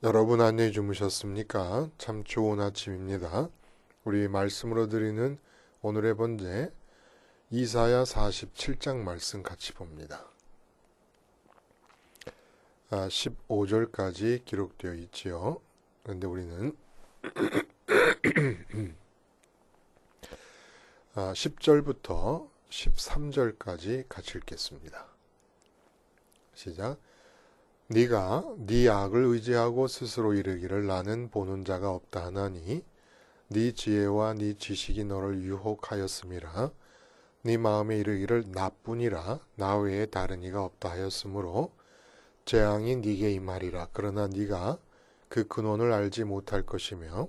여러분 안녕히 주무셨습니까? 참 좋은 아침입니다. 우리 말씀으로 드리는 오늘의 번제 이사야 47장 말씀 같이 봅니다. 15절까지 기록되어 있지요. 그런데 우리는 10절부터 13절까지 같이 읽겠습니다. 시작. 네가 네 악을 의지하고 스스로 이르기를 나는 보는 자가 없다 하나니 네 지혜와 네 지식이 너를 유혹하였음이라. 네 마음에 이르기를 나뿐이라 나 외에 다른 이가 없다 하였으므로 재앙이 네게 임하리라. 그러나 네가 그 근원을 알지 못할 것이며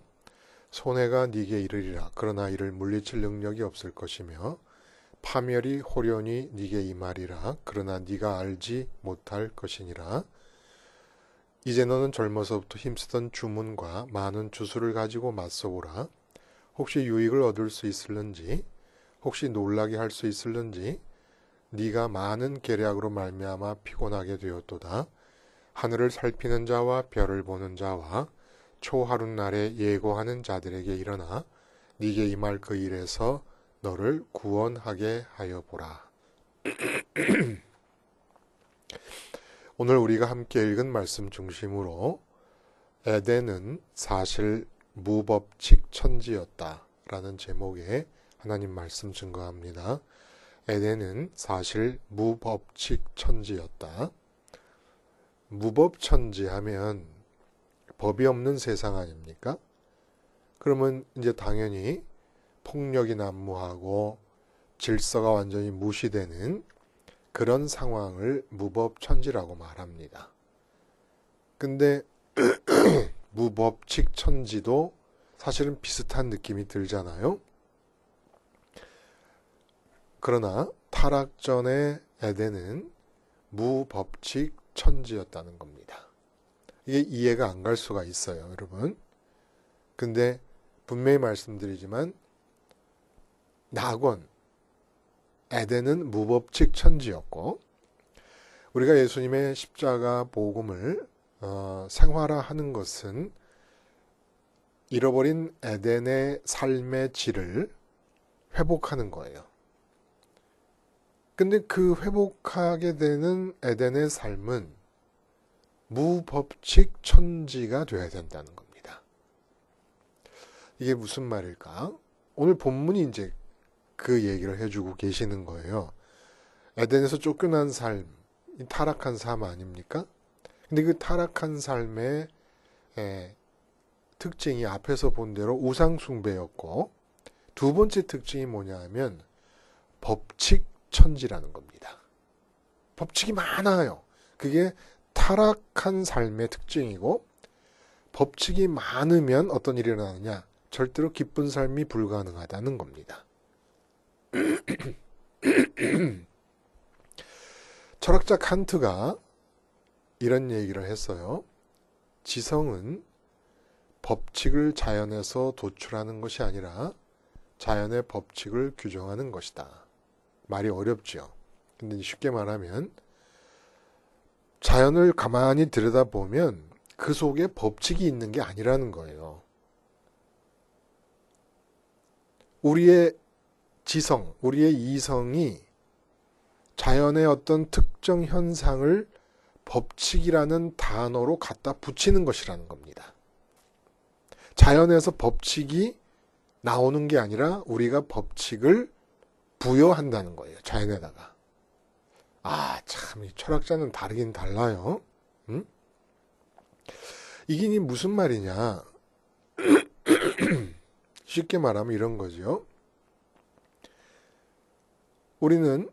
손해가 네게 이르리라. 그러나 이를 물리칠 능력이 없을 것이며 파멸이 호련히 네게 임하리라. 그러나 네가 알지 못할 것이니라. 이제 너는 젊어서부터 힘쓰던 주문과 많은 주술을 가지고 맞서보라. 혹시 유익을 얻을 수 있을는지, 혹시 놀라게 할 수 있을는지, 네가 많은 계략으로 말미암아 피곤하게 되었도다. 하늘을 살피는 자와 별을 보는 자와 초하룻날에 예고하는 자들에게 일어나 네게 임할 그 일에서 너를 구원하게 하여 보라. 오늘 우리가 함께 읽은 말씀 중심으로 에덴은 사실 무법칙 천지였다 라는 제목의 하나님 말씀 증거합니다. 에덴은 사실 무법칙 천지였다. 무법천지 하면 법이 없는 세상 아닙니까? 그러면 이제 당연히 폭력이 난무하고 질서가 완전히 무시되는 그런 상황을 무법천지라고 말합니다. 근데 무법칙 천지도 사실은 비슷한 느낌이 들잖아요. 그러나 타락 전에 에덴은 무법칙 천지였다는 겁니다. 이게 이해가 안 갈 수가 있어요, 여러분. 근데 분명히 말씀드리지만 낙원, 에덴은 무법칙 천지였고 우리가 예수님의 십자가 복음을 생활화하는 것은 잃어버린 에덴의 삶의 질을 회복하는 거예요. 근데 그 회복하게 되는 에덴의 삶은 무법칙 천지가 되어야 된다는 겁니다. 이게 무슨 말일까? 오늘 본문이 이제 그 얘기를 해주고 계시는 거예요. 에덴에서 쫓겨난 삶, 타락한 삶 아닙니까? 근데 그 타락한 삶의 특징이 앞에서 본 대로 우상숭배였고 두 번째 특징이 뭐냐 하면 법칙 천지라는 겁니다. 법칙이 많아요. 그게 타락한 삶의 특징이고 법칙이 많으면 어떤 일이 일어나느냐? 절대로 기쁜 삶이 불가능하다는 겁니다. 철학자 칸트가 이런 얘기를 했어요. 지성은 법칙을 자연에서 도출하는 것이 아니라 자연의 법칙을 규정하는 것이다. 말이 어렵죠. 근데 쉽게 말하면 자연을 가만히 들여다보면 그 속에 법칙이 있는 게 아니라는 거예요. 우리의 지성, 우리의 이성이 자연의 어떤 특정 현상을 법칙이라는 단어로 갖다 붙이는 것이라는 겁니다. 자연에서 법칙이 나오는 게 아니라 우리가 법칙을 부여한다는 거예요. 자연에다가. 참, 이 철학자는 다르긴 달라요. 응? 이게 무슨 말이냐? 쉽게 말하면 이런 거죠. 우리는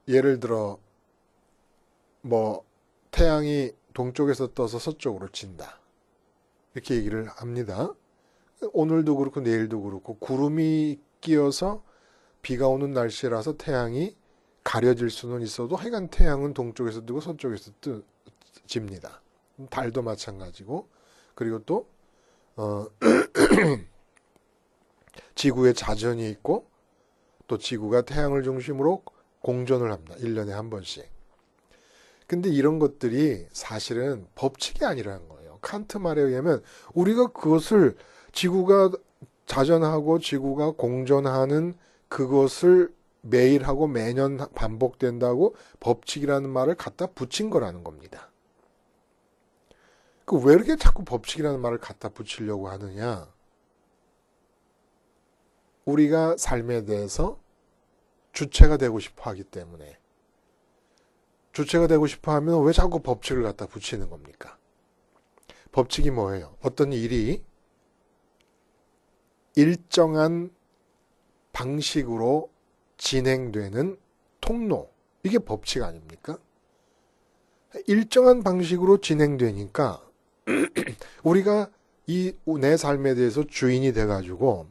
예를 들어 태양이 동쪽에서 떠서 서쪽으로 진다. 이렇게 얘기를 합니다. 오늘도 그렇고 내일도 그렇고 구름이 끼어서 비가 오는 날씨라서 태양이 가려질 수는 있어도 하여간 태양은 동쪽에서 뜨고 서쪽에서 집니다. 달도 마찬가지고 그리고 또 지구에 자전이 있고 또 지구가 태양을 중심으로 공전을 합니다. 1년에 한 번씩. 근데 이런 것들이 사실은 법칙이 아니라는 거예요. 칸트 말에 의하면 우리가 그것을 지구가 자전하고 지구가 공전하는 그것을 매일 하고 매년 반복된다고 법칙이라는 말을 갖다 붙인 거라는 겁니다. 왜 이렇게 자꾸 법칙이라는 말을 갖다 붙이려고 하느냐? 우리가 삶에 대해서 주체가 되고 싶어 하기 때문에. 주체가 되고 싶어 하면 왜 자꾸 법칙을 갖다 붙이는 겁니까? 법칙이 뭐예요? 어떤 일이 일정한 방식으로 진행되는 통로. 이게 법칙 아닙니까? 일정한 방식으로 진행되니까 우리가 내 삶에 대해서 주인이 돼가지고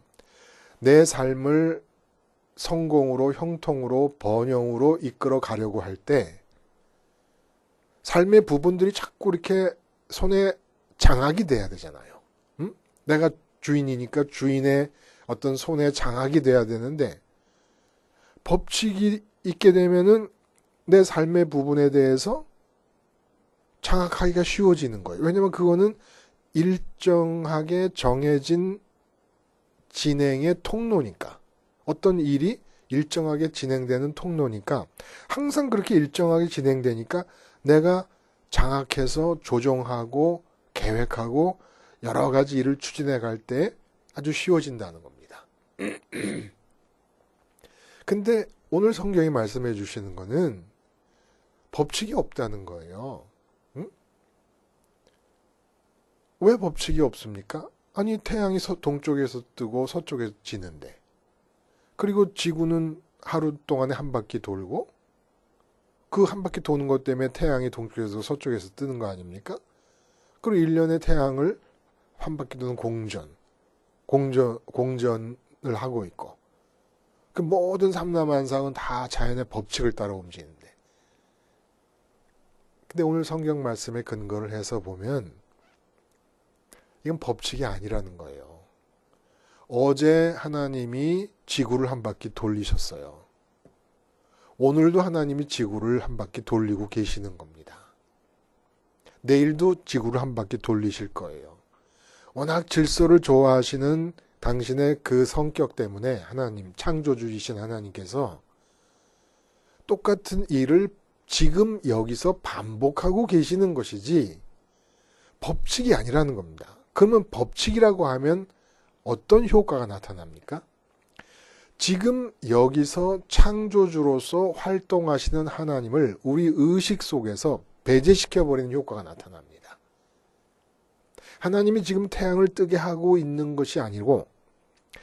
내 삶을 성공으로, 형통으로, 번영으로 이끌어 가려고 할 때 삶의 부분들이 자꾸 이렇게 손에 장악이 돼야 되잖아요. 응? 내가 주인이니까 주인의 어떤 손에 장악이 돼야 되는데 법칙이 있게 되면은 내 삶의 부분에 대해서 장악하기가 쉬워지는 거예요. 왜냐면 그거는 일정하게 정해진 진행의 통로니까. 어떤 일이 일정하게 진행되는 통로니까 항상 그렇게 일정하게 진행되니까 내가 장악해서 조정하고 계획하고 여러 가지 일을 추진해 갈 때 아주 쉬워진다는 겁니다. 근데 오늘 성경이 말씀해 주시는 거는 법칙이 없다는 거예요. 응? 왜 법칙이 없습니까? 아니 태양이 동쪽에서 뜨고 서쪽에서 지는데 그리고 지구는 하루 동안에 한 바퀴 돌고 그 한 바퀴 도는 것 때문에 태양이 동쪽에서 서쪽에서 뜨는 거 아닙니까? 그리고 1년에 태양을 한 바퀴 도는 공전을 하고 있고 그 모든 삼라만상은 다 자연의 법칙을 따라 움직이는데 근데 오늘 성경 말씀에 근거를 해서 보면 이건 법칙이 아니라는 거예요. 어제 하나님이 지구를 한 바퀴 돌리셨어요. 오늘도 하나님이 지구를 한 바퀴 돌리고 계시는 겁니다. 내일도 지구를 한 바퀴 돌리실 거예요. 워낙 질서를 좋아하시는 당신의 그 성격 때문에 하나님, 창조주이신 하나님께서 똑같은 일을 지금 여기서 반복하고 계시는 것이지 법칙이 아니라는 겁니다. 그러면 법칙이라고 하면 어떤 효과가 나타납니까? 지금 여기서 창조주로서 활동하시는 하나님을 우리 의식 속에서 배제시켜버리는 효과가 나타납니다. 하나님이 지금 태양을 뜨게 하고 있는 것이 아니고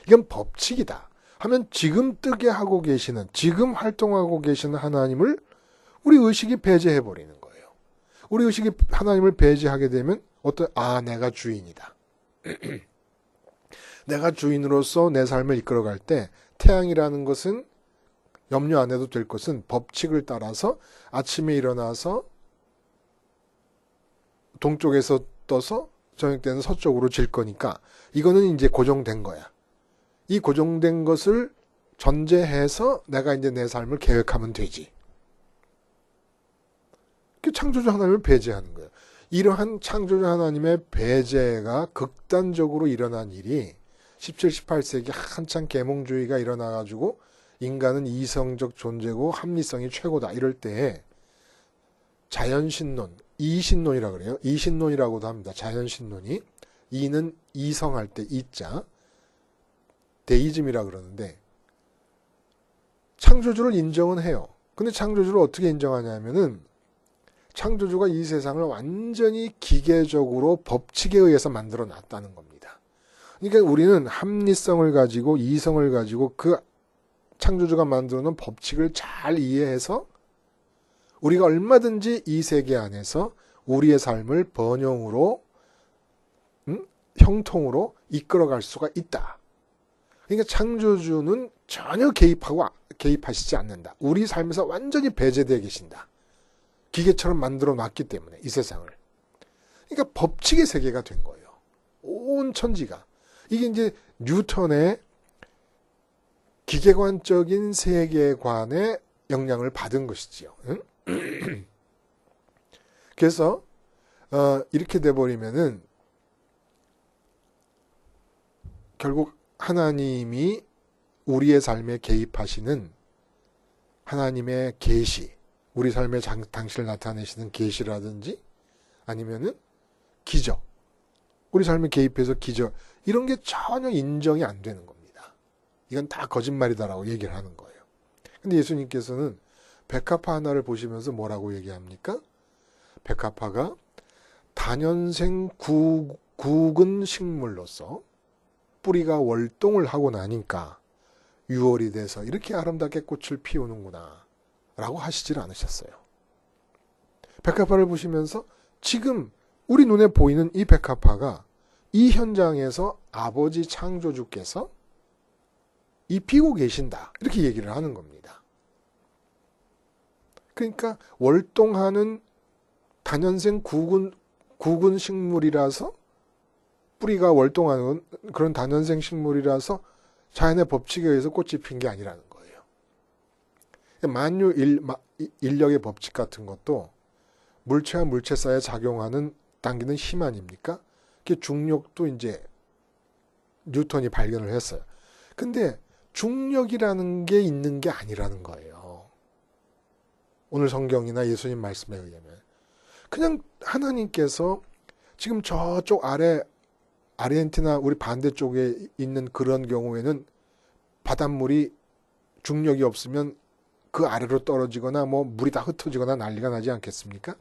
이건 법칙이다 하면 지금 뜨게 하고 계시는, 지금 활동하고 계시는 하나님을 우리 의식이 배제해버리는 거예요. 우리 의식이 하나님을 배제하게 되면 내가 주인이다. 내가 주인으로서 내 삶을 이끌어갈 때 태양이라는 것은 염려 안 해도 될 것은 법칙을 따라서 아침에 일어나서 동쪽에서 떠서 저녁 때는 서쪽으로 질 거니까 이거는 이제 고정된 거야. 이 고정된 것을 전제해서 내가 이제 내 삶을 계획하면 되지. 창조주 하나님을 배제하는 거예요. 이러한 창조주 하나님의 배제가 극단적으로 일어난 일이 17, 18세기 한창 계몽주의가 일어나가지고 인간은 이성적 존재고 합리성이 최고다 이럴 때에 자연신론, 이신론이라고 그래요. 이신론이라고도 합니다. 자연신론이 이는 이성할 때 이자 데이즘이라 그러는데 창조주를 인정은 해요. 근데 창조주를 어떻게 인정하냐면은 창조주가 이 세상을 완전히 기계적으로 법칙에 의해서 만들어 놨다는 겁니다. 그러니까 우리는 합리성을 가지고 이성을 가지고 그 창조주가 만들어 놓은 법칙을 잘 이해해서 우리가 얼마든지 이 세계 안에서 우리의 삶을 번영으로 형통으로 이끌어갈 수가 있다. 그러니까 창조주는 전혀 개입하시지 않는다. 우리 삶에서 완전히 배제되어 계신다. 기계처럼 만들어 놨기 때문에 이 세상을. 그러니까 법칙의 세계가 된 거예요. 온 천지가. 이게 이제 뉴턴의 기계관적인 세계관의 영향을 받은 것이지요. 응? 그래서 이렇게 돼버리면은 결국 하나님이 우리의 삶에 개입하시는 하나님의 계시, 우리 삶의 당신을 나타내시는 계시라든지 아니면은 기적, 우리 삶에 개입해서 기적, 이런 게 전혀 인정이 안 되는 겁니다. 이건 다 거짓말이다라고 얘기를 하는 거예요. 근데 예수님께서는 백합화 하나를 보시면서 뭐라고 얘기합니까? 백합화가 다년생 국은 식물로서 뿌리가 월동을 하고 나니까 6월이 돼서 이렇게 아름답게 꽃을 피우는구나 라고 하시질 않으셨어요. 백합화를 보시면서 지금 우리 눈에 보이는 이 백합화가 이 현장에서 아버지 창조주께서 입히고 계신다, 이렇게 얘기를 하는 겁니다. 그러니까 월동하는 다년생 국은 식물이라서, 뿌리가 월동하는 그런 다년생 식물이라서 자연의 법칙에 의해서 꽃이 핀 게 아니라는 거예요. 만유 인력의 법칙 같은 것도 물체와 물체 사이에 작용하는 당기는 힘 아닙니까? 그게 중력도 이제 뉴턴이 발견을 했어요. 근데 중력이라는 게 있는 게 아니라는 거예요. 오늘 성경이나 예수님 말씀에 의하면 그냥 하나님께서 지금 저쪽 아르헨티나 우리 반대쪽에 있는 그런 경우에는 바닷물이 중력이 없으면 그 아래로 떨어지거나 뭐 물이 다 흩어지거나 난리가 나지 않겠습니까?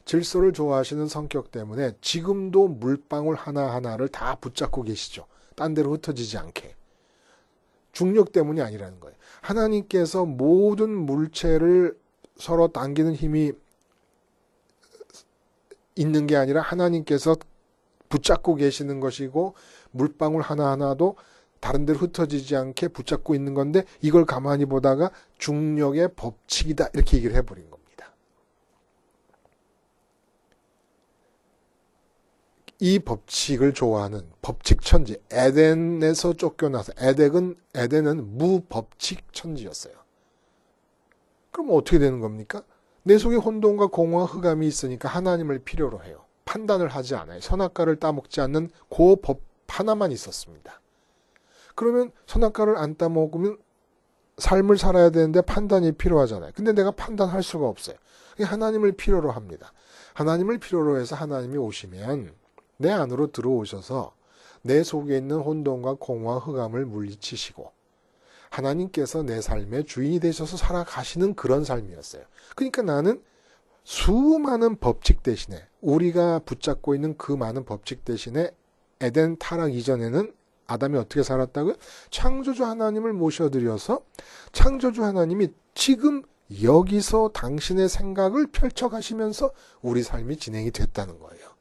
질서를 좋아하시는 성격 때문에 지금도 물방울 하나하나를 다 붙잡고 계시죠. 딴 데로 흩어지지 않게. 중력 때문이 아니라는 거예요. 하나님께서 모든 물체를 서로 당기는 힘이 있는 게 아니라 하나님께서 붙잡고 계시는 것이고 물방울 하나하나도 다른 데로 흩어지지 않게 붙잡고 있는 건데 이걸 가만히 보다가 중력의 법칙이다, 이렇게 얘기를 해버린 겁니다. 이 법칙을 좋아하는 법칙 천지, 에덴에서 쫓겨나서 에덴은 무법칙 천지였어요. 그럼 어떻게 되는 겁니까? 내 속에 혼돈과 공허와 흑암이 있으니까 하나님을 필요로 해요. 판단을 하지 않아요. 선악과를 따먹지 않는 그 법 하나만 있었습니다. 그러면 선악과를 안 따먹으면 삶을 살아야 되는데 판단이 필요하잖아요. 근데 내가 판단할 수가 없어요. 하나님을 필요로 합니다. 하나님을 필요로 해서 하나님이 오시면 내 안으로 들어오셔서 내 속에 있는 혼돈과 공허와 흑암을 물리치시고 하나님께서 내 삶의 주인이 되셔서 살아가시는 그런 삶이었어요. 그러니까 나는 수많은 법칙 대신에, 우리가 붙잡고 있는 그 많은 법칙 대신에 에덴 타락 이전에는 아담이 어떻게 살았다고요? 창조주 하나님을 모셔드려서 창조주 하나님이 지금 여기서 당신의 생각을 펼쳐가시면서 우리 삶이 진행이 됐다는 거예요.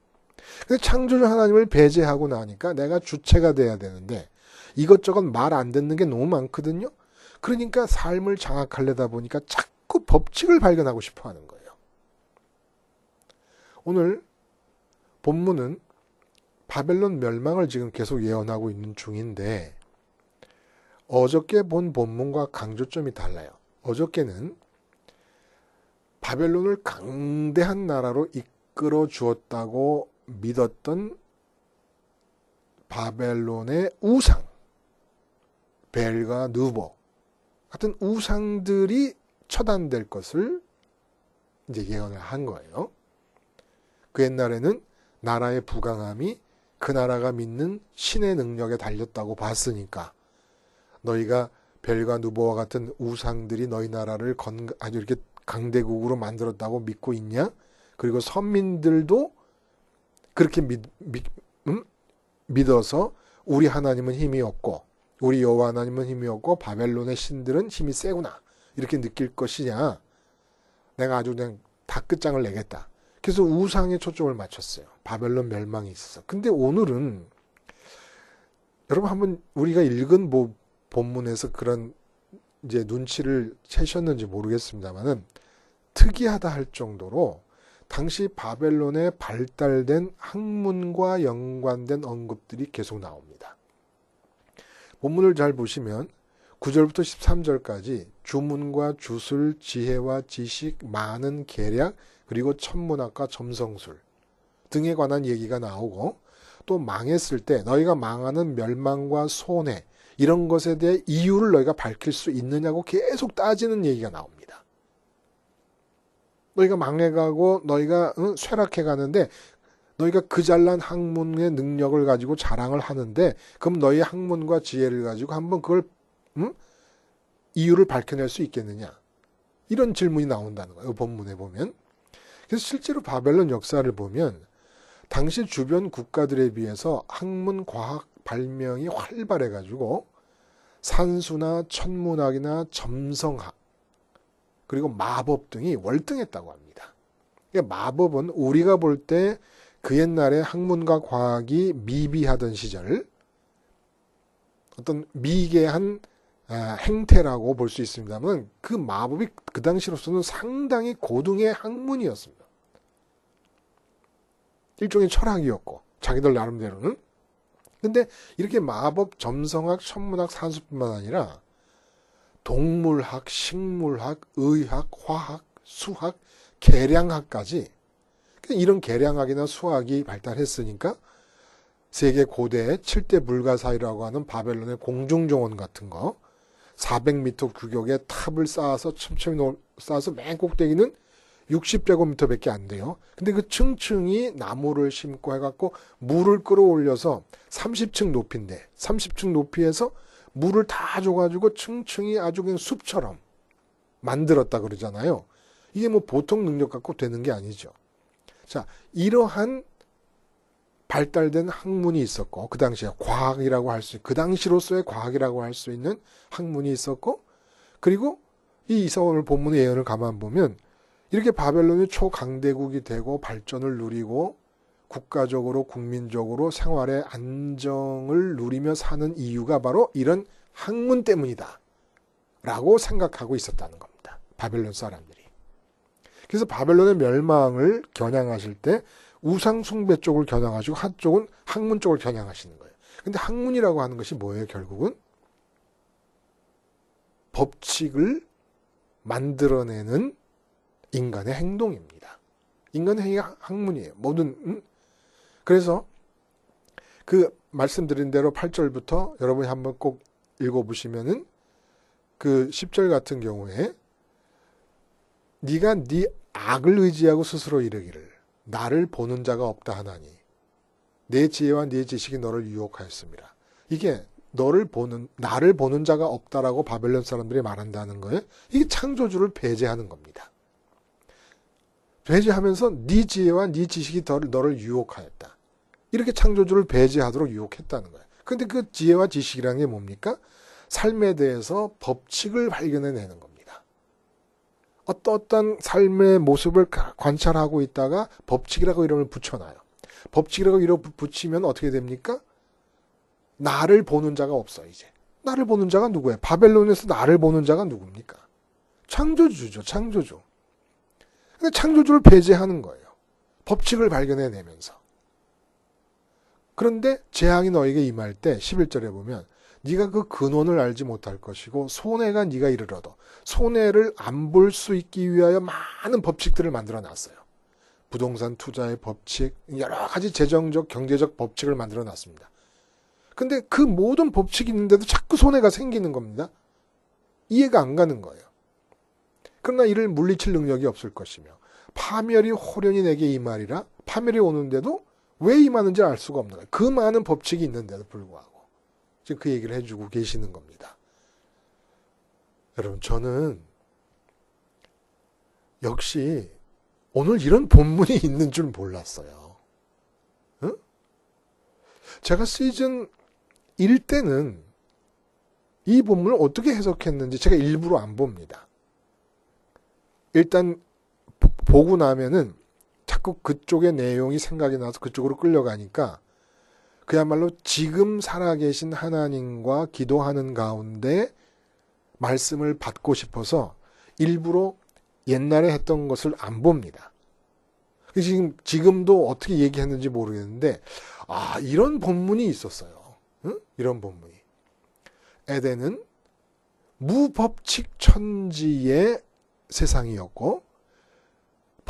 근데 창조주 하나님을 배제하고 나니까 내가 주체가 돼야 되는데 이것저것 말 안 듣는 게 너무 많거든요. 그러니까 삶을 장악하려다 보니까 자꾸 법칙을 발견하고 싶어 하는 거예요. 오늘 본문은 바벨론 멸망을 지금 계속 예언하고 있는 중인데 어저께 본 본문과 강조점이 달라요. 어저께는 바벨론을 강대한 나라로 이끌어 주었다고 믿었던 바벨론의 우상, 벨과 느보 같은 우상들이 처단될 것을 이제 예언을 한 거예요. 그 옛날에는 나라의 부강함이 그 나라가 믿는 신의 능력에 달렸다고 봤으니까 너희가 벨과 누보와 같은 우상들이 너희 나라를 아주 이렇게 강대국으로 만들었다고 믿고 있냐? 그리고 선민들도 그렇게 믿어서 우리 하나님은 힘이 없고 우리 여호와 하나님은 힘이 없고 바벨론의 신들은 힘이 세구나 이렇게 느낄 것이냐? 내가 아주 그냥 다 끝장을 내겠다. 그래서 우상에 초점을 맞췄어요. 바벨론 멸망이 있어서. 근데 오늘은 여러분 한번 우리가 읽은 본문에서 그런 이제 눈치를 채셨는지 모르겠습니다만은 특이하다 할 정도로 당시 바벨론에 발달된 학문과 연관된 언급들이 계속 나옵니다. 본문을 잘 보시면 9절부터 13절까지 주문과 주술, 지혜와 지식, 많은 계략, 그리고 천문학과 점성술 등에 관한 얘기가 나오고, 또 망했을 때 너희가 망하는 멸망과 손해 이런 것에 대해 이유를 너희가 밝힐 수 있느냐고 계속 따지는 얘기가 나옵니다. 너희가 망해가고 너희가 쇠락해 가는데 너희가 그 잘난 학문의 능력을 가지고 자랑을 하는데, 그럼 너희 학문과 지혜를 가지고 한번 그걸 이유를 밝혀낼 수 있겠느냐, 이런 질문이 나온다는 거예요. 본문에 보면. 그래서 실제로 바벨론 역사를 보면 당시 주변 국가들에 비해서 학문 과학 발명이 활발해가지고 산수나 천문학이나 점성학 그리고 마법 등이 월등했다고 합니다. 그러니까 마법은 우리가 볼 때 그 옛날에 학문과 과학이 미비하던 시절 어떤 미개한 행태라고 볼 수 있습니다만, 그 마법이 그 당시로서는 상당히 고등의 학문이었습니다. 일종의 철학이었고 자기들 나름대로는. 근데 이렇게 마법, 점성학, 천문학, 산수뿐만 아니라 동물학, 식물학, 의학, 화학, 수학, 계량학까지, 이런 계량학이나 수학이 발달했으니까 세계 고대 7대 불가사의라고 하는 바벨론의 공중정원 같은 거, 400m 규격의 탑을 쌓아서 촘촘히 쌓아서 맨 꼭대기는 60제곱미터밖에 안 돼요. 근데 그 층층이 나무를 심고 해갖고 물을 끌어올려서 30층 높이인데, 30층 높이에서 물을 다 줘가지고 층층이 아주 그냥 숲처럼 만들었다 그러잖아요. 이게 뭐 보통 능력 갖고 되는 게 아니죠. 자, 이러한 발달된 학문이 있었고, 그 당시에 과학이라고 할 수, 그 당시로서의 과학이라고 할 수 있는 학문이 있었고, 그리고 이 이사오늘 본문의 예언을 가만 보면 이렇게 바벨론이 초강대국이 되고 발전을 누리고 국가적으로 국민적으로 생활의 안정을 누리며 사는 이유가 바로 이런 학문 때문이다 라고 생각하고 있었다는 겁니다. 바벨론 사람들이. 그래서 바벨론의 멸망을 겨냥하실 때 우상 숭배 쪽을 겨냥하시고 한쪽은 학문 쪽을 겨냥하시는 거예요. 근데 학문이라고 하는 것이 뭐예요? 결국은 법칙을 만들어내는 인간의 행동입니다. 인간의 행위가 학문이에요. 모든. 그래서 그 말씀드린 대로 8절부터 여러분이 한번 꼭 읽어보시면은 그 10절 같은 경우에 네가 네 악을 의지하고 스스로 이르기를 나를 보는 자가 없다 하나니 내 지혜와 네 지식이 너를 유혹하였습니다. 이게 나를 보는 자가 없다라고 바벨론 사람들이 말한다는 거예요. 이게 창조주를 배제하는 겁니다. 배제하면서 네 지혜와 네 지식이 너를 유혹하였다. 이렇게 창조주를 배제하도록 유혹했다는 거예요. 그런데 그 지혜와 지식이라는 게 뭡니까? 삶에 대해서 법칙을 발견해내는 겁니다. 어떤 삶의 모습을 관찰하고 있다가 법칙이라고 이름을 붙여놔요. 법칙이라고 이름을 붙이면 어떻게 됩니까? 나를 보는 자가 없어. 이제 나를 보는 자가 누구예요? 바벨론에서 나를 보는 자가 누굽니까? 창조주죠. 창조주. 근데 창조주를 배제하는 거예요. 법칙을 발견해내면서. 그런데 재앙이 너에게 임할 때 11절에 보면 네가 그 근원을 알지 못할 것이고 손해가 네가 이르러도 손해를 안 볼 수 있기 위하여 많은 법칙들을 만들어 놨어요. 부동산 투자의 법칙, 여러 가지 재정적, 경제적 법칙을 만들어 놨습니다. 근데 그 모든 법칙이 있는데도 자꾸 손해가 생기는 겁니다. 이해가 안 가는 거예요. 그러나 이를 물리칠 능력이 없을 것이며 파멸이 호련히 내게 임하리라. 파멸이 오는데도 왜 임하는지 알 수가 없는 거예요. 그 많은 법칙이 있는데도 불구하고 지금 그 얘기를 해주고 계시는 겁니다. 여러분, 저는 역시 오늘 이런 본문이 있는 줄 몰랐어요. 응? 제가 시즌 1 때는 이 본문을 어떻게 해석했는지 제가 일부러 안 봅니다. 일단 보고 나면은 자꾸 그쪽의 내용이 생각이 나서 그쪽으로 끌려가니까 그야말로 지금 살아계신 하나님과 기도하는 가운데 말씀을 받고 싶어서 일부러 옛날에 했던 것을 안 봅니다. 지금도 어떻게 얘기했는지 모르겠는데, 이런 본문이 있었어요. 응? 이런 본문이. 에덴은 무법칙 천지의 세상이었고,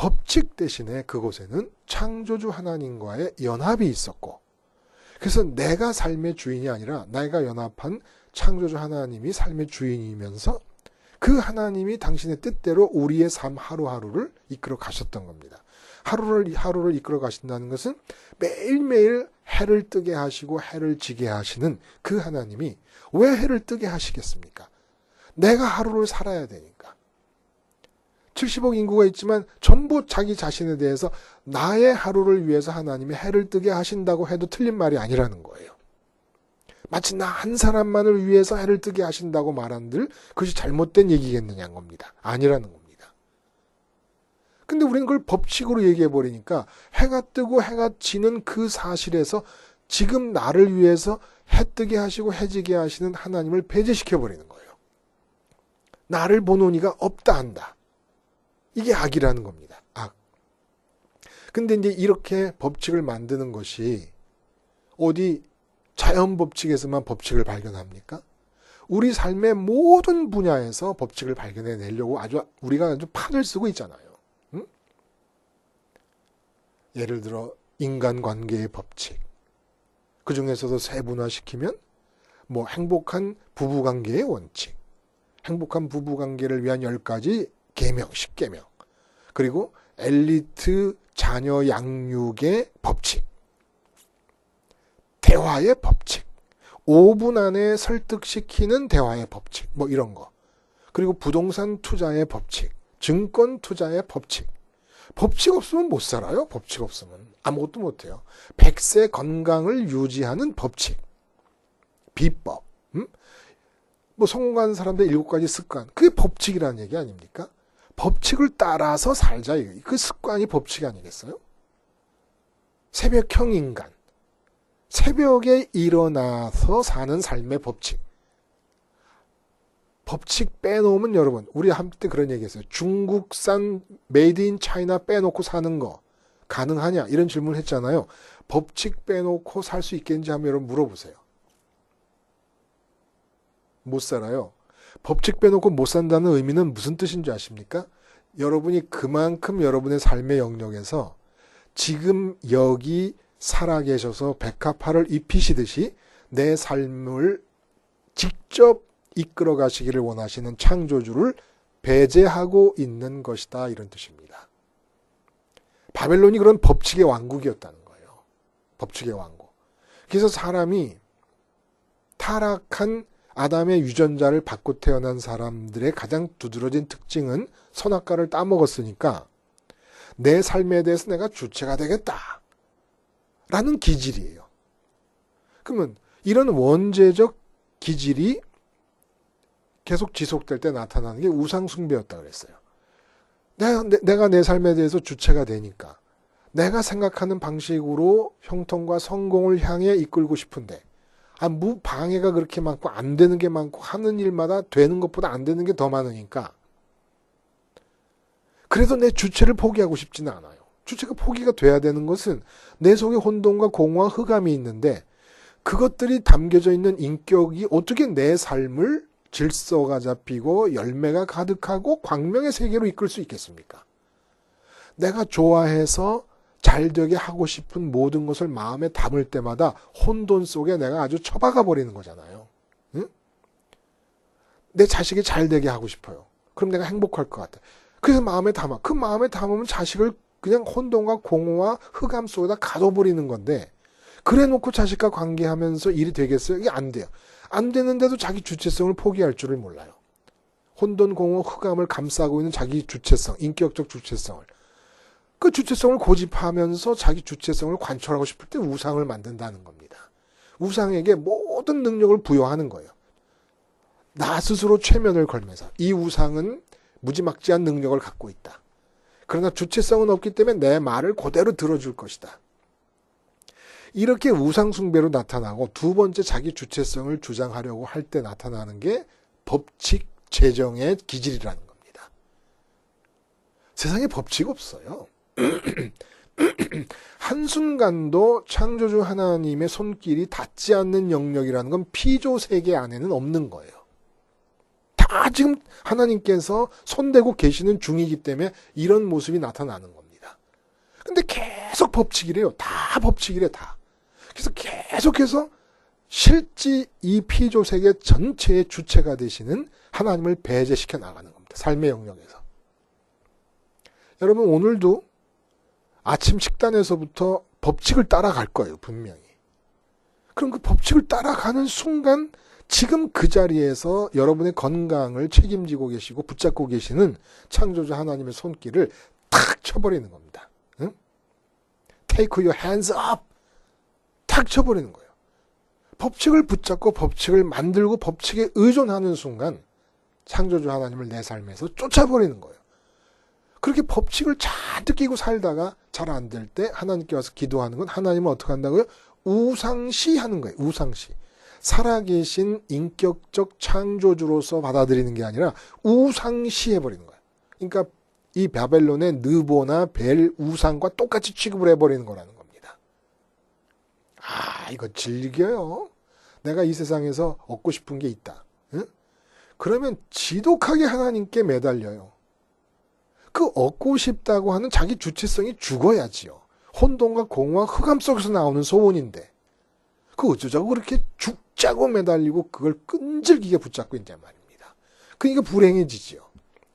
법칙 대신에 그곳에는 창조주 하나님과의 연합이 있었고, 그래서 내가 삶의 주인이 아니라 내가 연합한 창조주 하나님이 삶의 주인이면서 그 하나님이 당신의 뜻대로 우리의 삶 하루하루를 이끌어 가셨던 겁니다. 하루를 이끌어 가신다는 것은 매일매일 해를 뜨게 하시고 해를 지게 하시는 그 하나님이 왜 해를 뜨게 하시겠습니까? 내가 하루를 살아야 되니까. 70억 인구가 있지만 전부 자기 자신에 대해서 나의 하루를 위해서 하나님이 해를 뜨게 하신다고 해도 틀린 말이 아니라는 거예요. 마치 나 한 사람만을 위해서 해를 뜨게 하신다고 말한들 그것이 잘못된 얘기겠느냐는 겁니다. 아니라는 겁니다. 근데 우리는 그걸 법칙으로 얘기해 버리니까 해가 뜨고 해가 지는 그 사실에서 지금 나를 위해서 해 뜨게 하시고 해 지게 하시는 하나님을 배제시켜 버리는 거예요. 나를 보는 이가 없다 한다. 이게 악이라는 겁니다. 악. 근데 이제 이렇게 법칙을 만드는 것이 어디 자연 법칙에서만 법칙을 발견합니까? 우리 삶의 모든 분야에서 법칙을 발견해 내려고 우리가 아주 판을 쓰고 있잖아요. 응? 예를 들어 인간관계의 법칙. 그 중에서도 세분화시키면 뭐 행복한 부부관계의 원칙. 행복한 부부관계를 위한 10가지 계명, 10계명. 그리고 엘리트 자녀 양육의 법칙. 대화의 법칙. 5분 안에 설득시키는 대화의 법칙. 뭐 이런 거. 그리고 부동산 투자의 법칙. 증권 투자의 법칙. 법칙 없으면 못 살아요. 법칙 없으면. 아무것도 못 해요. 100세 건강을 유지하는 법칙. 비법. 뭐 성공하는 사람들 7가지 습관. 그게 법칙이라는 얘기 아닙니까? 법칙을 따라서 살자. 그 습관이 법칙이 아니겠어요? 새벽형 인간. 새벽에 일어나서 사는 삶의 법칙. 법칙 빼놓으면 여러분, 우리 한때 그런 얘기 했어요. 중국산 메이드 인 차이나 빼놓고 사는 거 가능하냐? 이런 질문을 했잖아요. 법칙 빼놓고 살 수 있겠는지 한번 여러분 물어보세요. 못 살아요. 법칙 빼놓고 못 산다는 의미는 무슨 뜻인지 아십니까? 여러분이 그만큼 여러분의 삶의 영역에서 지금 여기 살아계셔서 백합화를 입히시듯이 내 삶을 직접 이끌어 가시기를 원하시는 창조주를 배제하고 있는 것이다. 이런 뜻입니다. 바벨론이 그런 법칙의 왕국이었다는 거예요. 법칙의 왕국. 그래서 사람이 타락한 아담의 유전자를 받고 태어난 사람들의 가장 두드러진 특징은 선악과를 따먹었으니까 내 삶에 대해서 내가 주체가 되겠다. 라는 기질이에요. 그러면 이런 원죄적 기질이 계속 지속될 때 나타나는 게 우상숭배였다고 그랬어요. 내가 내 삶에 대해서 주체가 되니까 내가 생각하는 방식으로 형통과 성공을 향해 이끌고 싶은데 방해가 그렇게 많고 안 되는 게 많고 하는 일마다 되는 것보다 안 되는 게 더 많으니까 그래도 내 주체를 포기하고 싶지는 않아요. 주체가 포기가 돼야 되는 것은 내 속에 혼돈과 공허와 흑암이 있는데 그것들이 담겨져 있는 인격이 어떻게 내 삶을 질서가 잡히고 열매가 가득하고 광명의 세계로 이끌 수 있겠습니까? 내가 좋아해서 잘되게 하고 싶은 모든 것을 마음에 담을 때마다 혼돈 속에 내가 아주 처박아 버리는 거잖아요. 응? 내 자식이 잘되게 하고 싶어요. 그럼 내가 행복할 것 같아. 그래서 마음에 담아. 그 마음에 담으면 자식을 그냥 혼돈과 공허와 흑암 속에다 가둬버리는 건데 그래 놓고 자식과 관계하면서 일이 되겠어요? 이게 안 돼요. 안 되는데도 자기 주체성을 포기할 줄을 몰라요. 혼돈, 공허, 흑암을 감싸고 있는 자기 주체성, 인격적 주체성을. 그 주체성을 고집하면서 자기 주체성을 관철하고 싶을 때 우상을 만든다는 겁니다. 우상에게 모든 능력을 부여하는 거예요. 나 스스로 최면을 걸면서 이 우상은 무지막지한 능력을 갖고 있다. 그러나 주체성은 없기 때문에 내 말을 그대로 들어줄 것이다. 이렇게 우상숭배로 나타나고 두 번째 자기 주체성을 주장하려고 할 때 나타나는 게 법칙 제정의 기질이라는 겁니다. 세상에 법칙 없어요. 한순간도 창조주 하나님의 손길이 닿지 않는 영역이라는 건 피조 세계 안에는 없는 거예요. 다 다 지금 하나님께서 손대고 계시는 중이기 때문에 이런 모습이 나타나는 겁니다. 근데 계속 법칙이래요. 다 법칙이래, 다. 그래서 계속해서 실제 이 피조 세계 전체의 주체가 되시는 하나님을 배제시켜 나가는 겁니다. 삶의 영역에서. 여러분, 오늘도 아침 식단에서부터 법칙을 따라갈 거예요, 분명히. 그럼 그 법칙을 따라가는 순간 지금 그 자리에서 여러분의 건강을 책임지고 계시고 붙잡고 계시는 창조주 하나님의 손길을 탁 쳐버리는 겁니다. 응? Take your hands up! 탁 쳐버리는 거예요. 법칙을 붙잡고 법칙을 만들고 법칙에 의존하는 순간 창조주 하나님을 내 삶에서 쫓아버리는 거예요. 그렇게 법칙을 잔뜩 끼고 살다가 잘 안 될 때 하나님께 와서 기도하는 건 하나님은 어떻게 한다고요? 우상시하는 거예요. 우상시. 살아계신 인격적 창조주로서 받아들이는 게 아니라 우상시해버리는 거예요. 그러니까 이 바벨론의 느보나 벨 우상과 똑같이 취급을 해버리는 거라는 겁니다. 아, 이거 즐겨요. 내가 이 세상에서 얻고 싶은 게 있다. 응? 그러면 지독하게 하나님께 매달려요. 그 얻고 싶다고 하는 자기 주체성이 죽어야지요. 혼돈과 공허와 흑암 속에서 나오는 소원인데 그 어쩌자고 그렇게 죽자고 매달리고 그걸 끈질기게 붙잡고 있냔 말입니다. 그러니까 불행해지지요.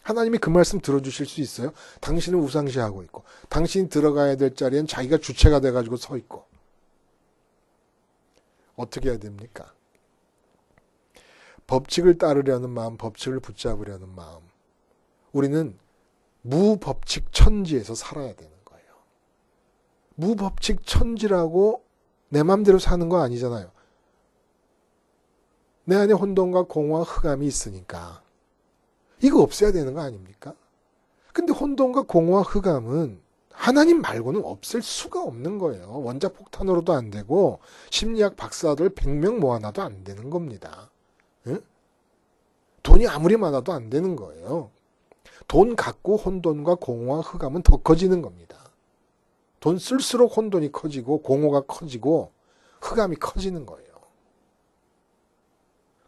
하나님이 그 말씀 들어주실 수 있어요? 당신은 우상시하고 있고 당신이 들어가야 될 자리엔 자기가 주체가 돼가지고 서 있고 어떻게 해야 됩니까? 법칙을 따르려는 마음, 법칙을 붙잡으려는 마음. 우리는 무법칙 천지에서 살아야 되는 거예요. 무법칙 천지라고 내 맘대로 사는 거 아니잖아요. 내 안에 혼돈과 공허와 흑암이 있으니까 이거 없애야 되는 거 아닙니까? 근데 혼돈과 공허와 흑암은 하나님 말고는 없앨 수가 없는 거예요. 원자폭탄으로도 안 되고 심리학 박사들 100명 모아놔도 안 되는 겁니다. 응? 돈이 아무리 많아도 안 되는 거예요. 돈 갖고 혼돈과 공허와 흑암은 더 커지는 겁니다. 돈 쓸수록 혼돈이 커지고 공허가 커지고 흑암이 커지는 거예요.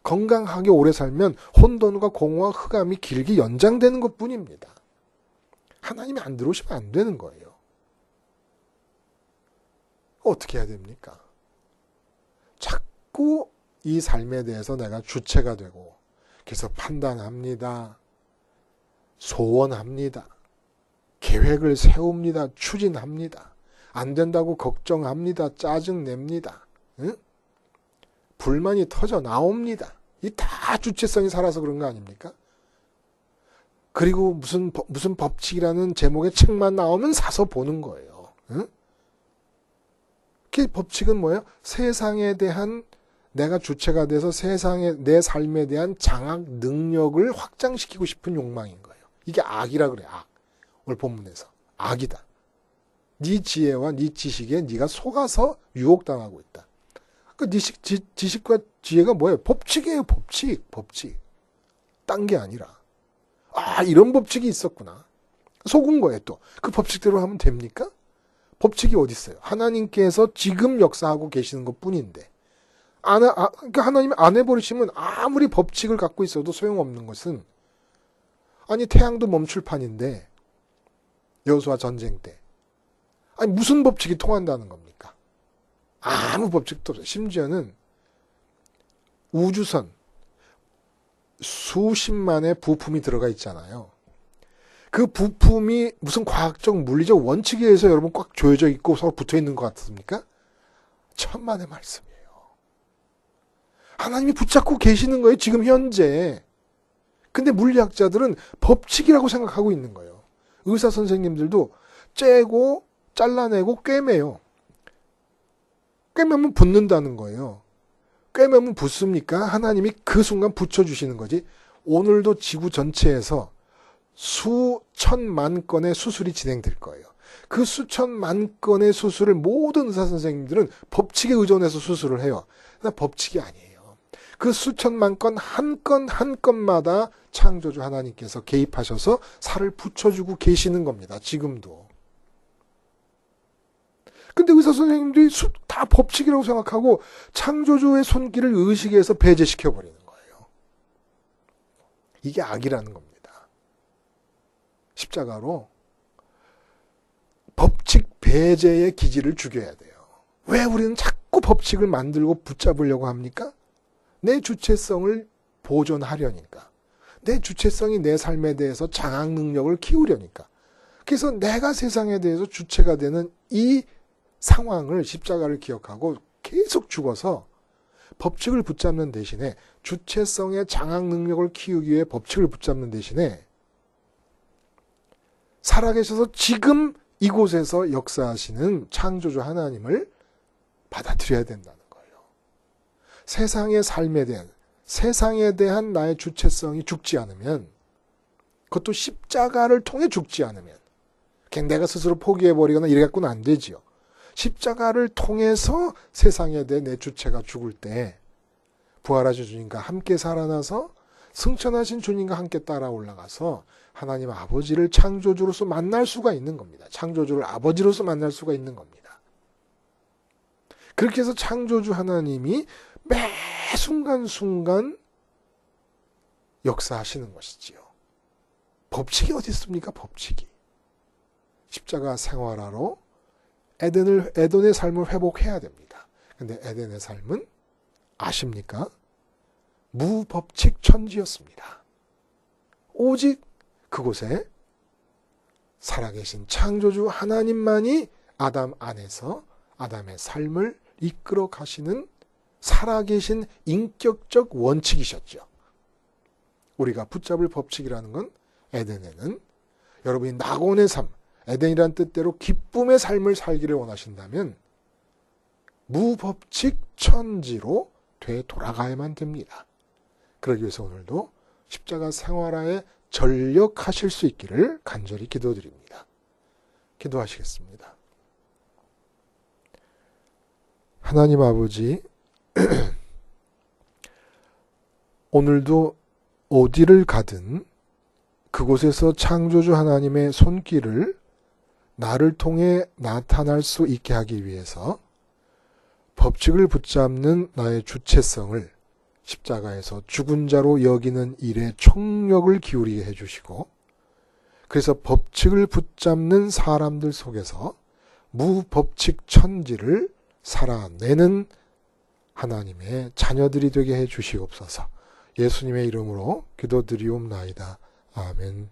건강하게 오래 살면 혼돈과 공허와 흑암이 길게 연장되는 것뿐입니다. 하나님이 안 들어오시면 안 되는 거예요. 어떻게 해야 됩니까? 자꾸 이 삶에 대해서 내가 주체가 되고 그래서 판단합니다. 소원합니다. 계획을 세웁니다. 추진합니다. 안 된다고 걱정합니다. 짜증냅니다. 응? 불만이 터져 나옵니다. 이 다 주체성이 살아서 그런 거 아닙니까? 그리고 무슨 법칙이라는 제목의 책만 나오면 사서 보는 거예요. 응? 그 법칙은 뭐예요? 세상에 대한 내가 주체가 돼서 세상에 내 삶에 대한 장악 능력을 확장시키고 싶은 욕망인 거예요. 이게 악이라 그래. 악. 오늘 본문에서 악이다. 네 지혜와 네 지식에 네가 속아서 유혹당하고 있다. 그 지식과 지혜가 뭐예요? 법칙이에요. 법칙. 딴 게 아니라. 아, 이런 법칙이 있었구나. 속은 거예요, 또. 그 법칙대로 하면 됩니까? 법칙이 어디 있어요? 하나님께서 지금 역사하고 계시는 것뿐인데. 그러니까 하나님이 안 해버리시면 아무리 법칙을 갖고 있어도 소용없는 것은 아니 태양도 멈출 판인데 여호수아 전쟁 때 아니 무슨 법칙이 통한다는 겁니까? 아무 법칙도 없어요. 심지어는 우주선 수십만의 부품이 들어가 있잖아요. 그 부품이 무슨 과학적 물리적 원칙에 의해서 여러분 꽉 조여져 있고 서로 붙어 있는 것 같습니까? 천만의 말씀이에요. 하나님이 붙잡고 계시는 거예요. 지금 현재. 근데 물리학자들은 법칙이라고 생각하고 있는 거예요. 의사 선생님들도 째고 잘라내고 꿰매요. 꿰매면 붙는다는 거예요. 꿰매면 붙습니까? 하나님이 그 순간 붙여주시는 거지. 오늘도 지구 전체에서 수천만 건의 수술이 진행될 거예요. 그 수천만 건의 수술을 모든 의사 선생님들은 법칙에 의존해서 수술을 해요. 그러나 법칙이 아니에요. 그 수천만 건 한 건 한 건마다 창조주 하나님께서 개입하셔서 살을 붙여주고 계시는 겁니다. 지금도. 근데 의사 선생님들이 다 법칙이라고 생각하고 창조주의 손길을 의식해서 배제시켜버리는 거예요. 이게 악이라는 겁니다. 십자가로 법칙 배제의 기질을 죽여야 돼요. 왜 우리는 자꾸 법칙을 만들고 붙잡으려고 합니까? 내 주체성을 보존하려니까. 내 주체성이 내 삶에 대해서 장악 능력을 키우려니까. 그래서 내가 세상에 대해서 주체가 되는 이 상황을 십자가를 기억하고 계속 죽어서 법칙을 붙잡는 대신에 주체성의 장악 능력을 키우기 위해 법칙을 붙잡는 대신에 살아계셔서 지금 이곳에서 역사하시는 창조주 하나님을 받아들여야 된다는 거예요. 세상에 대한 나의 주체성이 죽지 않으면, 그것도 십자가를 통해 죽지 않으면, 그냥 내가 스스로 포기해버리거나 이래갖고는 안 되지요. 십자가를 통해서 세상에 대해 내 주체가 죽을 때 부활하신 주님과 함께 살아나서 승천하신 주님과 함께 따라 올라가서 하나님 아버지를 창조주로서 만날 수가 있는 겁니다. 창조주를 아버지로서 만날 수가 있는 겁니다. 그렇게 해서 창조주 하나님이 매 순간순간 역사하시는 것이지요. 법칙이 어디 있습니까? 법칙이. 십자가 생활하러 에덴의 삶을 회복해야 됩니다. 근데 에덴의 삶은 아십니까? 무법칙 천지였습니다. 오직 그곳에 살아계신 창조주 하나님만이 아담 안에서 아담의 삶을 이끌어 가시는 살아계신 인격적 원칙이셨죠. 우리가 붙잡을 법칙이라는 건 에덴에는 여러분이 낙원의 삶, 에덴이란 뜻대로 기쁨의 삶을 살기를 원하신다면 무법칙 천지로 되돌아가야만 됩니다. 그러기 위해서 오늘도 십자가 생활하에 전력하실 수 있기를 간절히 기도드립니다. 기도하시겠습니다. 하나님 아버지, 오늘도 어디를 가든 그곳에서 창조주 하나님의 손길을 나를 통해 나타날 수 있게 하기 위해서 법칙을 붙잡는 나의 주체성을 십자가에서 죽은 자로 여기는 일에 총력을 기울이게 해주시고, 그래서 법칙을 붙잡는 사람들 속에서 무법칙 천지를 살아내는 하나님의 자녀들이 되게 해주시옵소서. 예수님의 이름으로 기도드리옵나이다. 아멘.